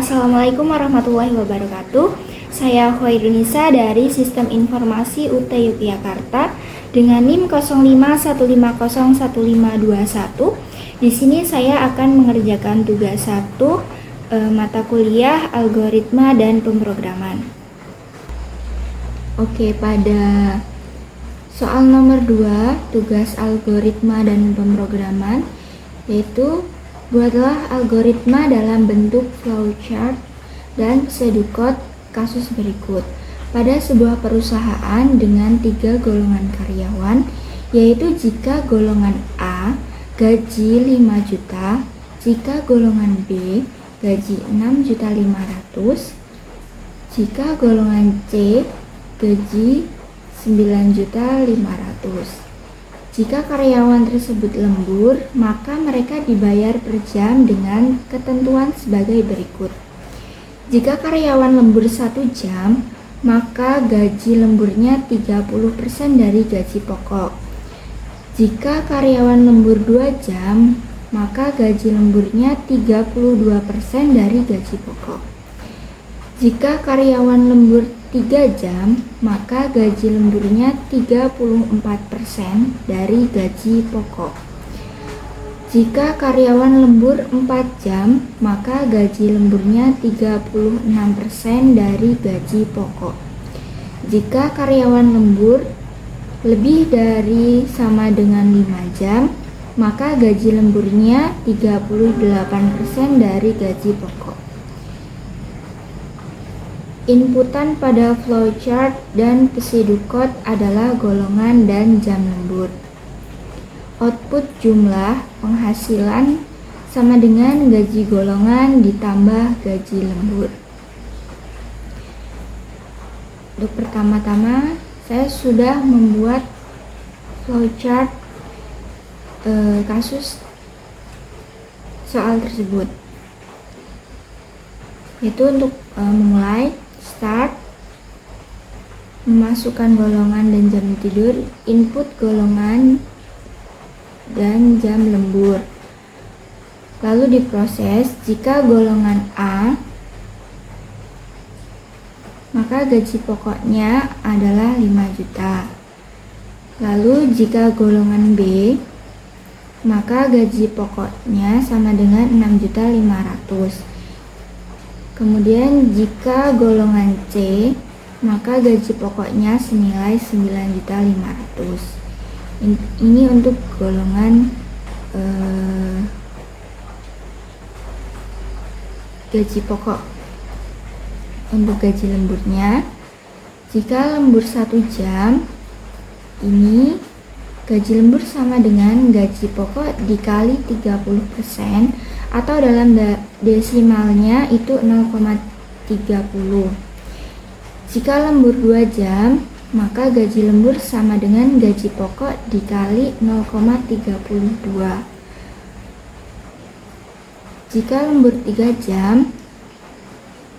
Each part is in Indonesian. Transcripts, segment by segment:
Assalamualaikum warahmatullahi wabarakatuh. Saya Khairunisa dari Sistem Informasi UT Yogyakarta dengan NIM 0515011521. Di sini saya akan mengerjakan tugas 1 mata kuliah algoritma dan pemrograman. Oke, pada soal nomor 2 tugas algoritma dan pemrograman, yaitu buatlah algoritma dalam bentuk flowchart dan pseudocode kasus berikut. Pada sebuah perusahaan dengan 3 golongan karyawan, yaitu jika golongan A gaji 5 juta, jika golongan B gaji 6.500.000, jika golongan C gaji 9.500.000. Jika karyawan tersebut lembur, maka mereka dibayar per jam dengan ketentuan sebagai berikut. Jika karyawan lembur 1 jam, maka gaji lemburnya 30% dari gaji pokok. Jika karyawan lembur 2 jam, maka gaji lemburnya 32% dari gaji pokok. Jika karyawan lembur 3 jam, maka gaji lemburnya 34% dari gaji pokok. Jika karyawan lembur 4 jam, maka gaji lemburnya 36% dari gaji pokok. Jika karyawan lembur lebih dari sama dengan 5 jam, maka gaji lemburnya 38% dari gaji pokok. Inputan pada flowchart dan pseudocode adalah golongan dan jam lembur. Output jumlah penghasilan sama dengan gaji golongan ditambah gaji lembur. Untuk pertama-tama, saya sudah membuat flowchart kasus soal tersebut. Yaitu untuk memulai, start, memasukkan golongan dan jam tidur, input golongan dan jam lembur. Lalu diproses. Jika golongan A, maka gaji pokoknya adalah 5 juta. Lalu jika golongan B, maka gaji pokoknya sama dengan 6.500.000. Kemudian jika golongan C, maka gaji pokoknya senilai 9.500.000. Ini untuk golongan gaji pokok. Untuk gaji lemburnya, jika lembur 1 jam, ini gaji lembur sama dengan gaji pokok dikali 30%, atau dalam desimalnya itu 0,30. Jika lembur 2 jam, maka gaji lembur sama dengan gaji pokok dikali 0,32. Jika lembur 3 jam,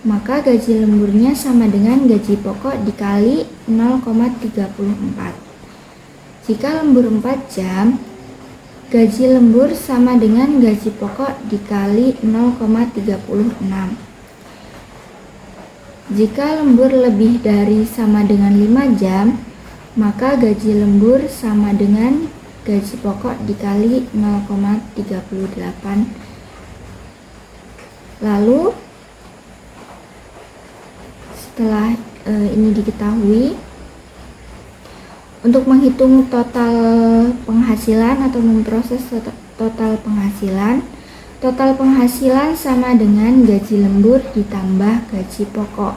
maka gaji lemburnya sama dengan gaji pokok dikali 0,34. Jika lembur 4 jam, gaji lembur sama dengan gaji pokok dikali 0,36. Jika lembur lebih dari sama dengan 5 jam, maka gaji lembur sama dengan gaji pokok dikali 0,38. Lalu setelah ini diketahui, untuk menghitung total penghasilan atau memproses total penghasilan sama dengan gaji lembur ditambah gaji pokok.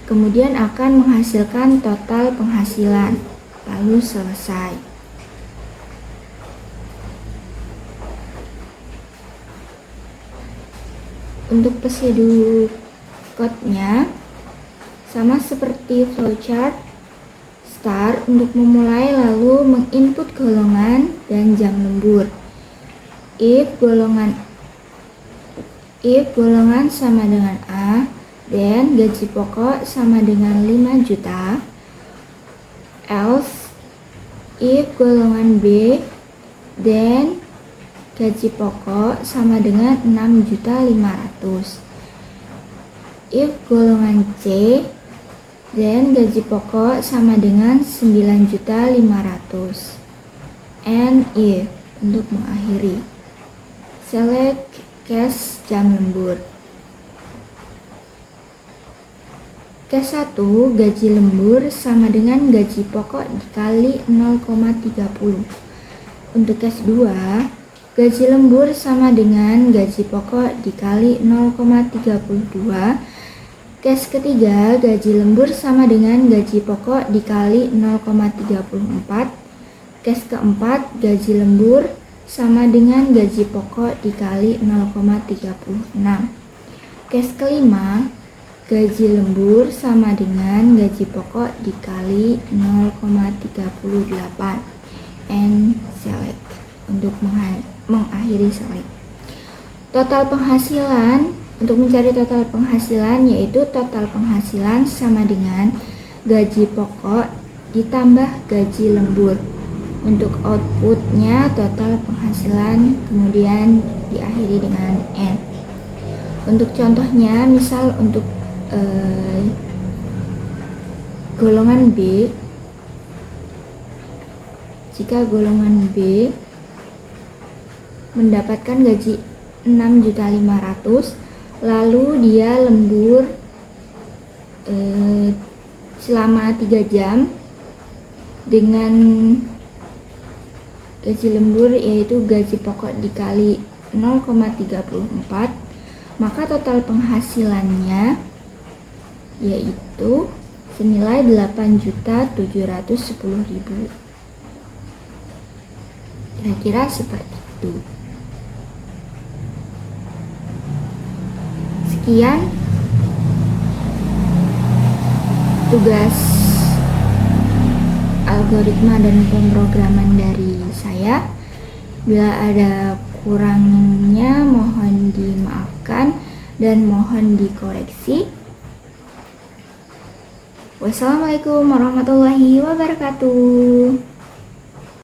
Kemudian akan menghasilkan total penghasilan. Lalu selesai. Untuk pseudocode-nya sama seperti flowchart. Start untuk memulai, lalu menginput golongan dan jam lembur. If golongan sama dengan A, then gaji pokok sama dengan 5 juta. Else, if golongan B, then gaji pokok sama dengan 6.500.000. if golongan C dan gaji pokok sama dengan 9.500.000 and if untuk mengakhiri. Select cash jam lembur. Case 1, gaji lembur sama dengan gaji pokok dikali 0,30. Untuk case 2, gaji lembur sama dengan gaji pokok dikali 0,32. Case ketiga, gaji lembur sama dengan gaji pokok dikali 0,34. Case keempat, gaji lembur sama dengan gaji pokok dikali 0,36. Case kelima, gaji lembur sama dengan gaji pokok dikali 0,38 and select untuk mengakhiri select. Total penghasilan, untuk mencari total penghasilan yaitu total penghasilan sama dengan gaji pokok ditambah gaji lembur. Untuk outputnya total penghasilan kemudian diakhiri dengan N. Untuk contohnya, misal untuk golongan B, jika golongan B mendapatkan gaji 6.500.000, lalu dia lembur selama 3 jam dengan gaji lembur yaitu gaji pokok dikali 0,34, maka total penghasilannya yaitu senilai 8.710.000. Kira-kira seperti itu. Sekian tugas algoritma dan pemrograman dari saya. Bila ada kurangnya mohon dimaafkan dan mohon dikoreksi. Wassalamualaikum warahmatullahi wabarakatuh.